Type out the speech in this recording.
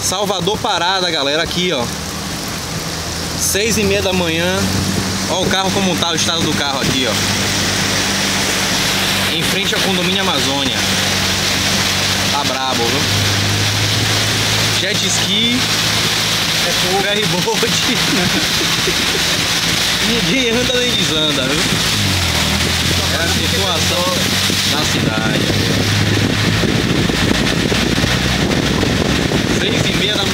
Salvador Parada, galera, aqui, ó. 6h30 da manhã. Ó o carro como tá, o estado do carro aqui, ó. Em frente ao condomínio Amazônia. Tá brabo, viu? Jet ski, ferry boat. Ninguém anda nem desanda, viu? É a situação da cidade. 6h30 da manhã.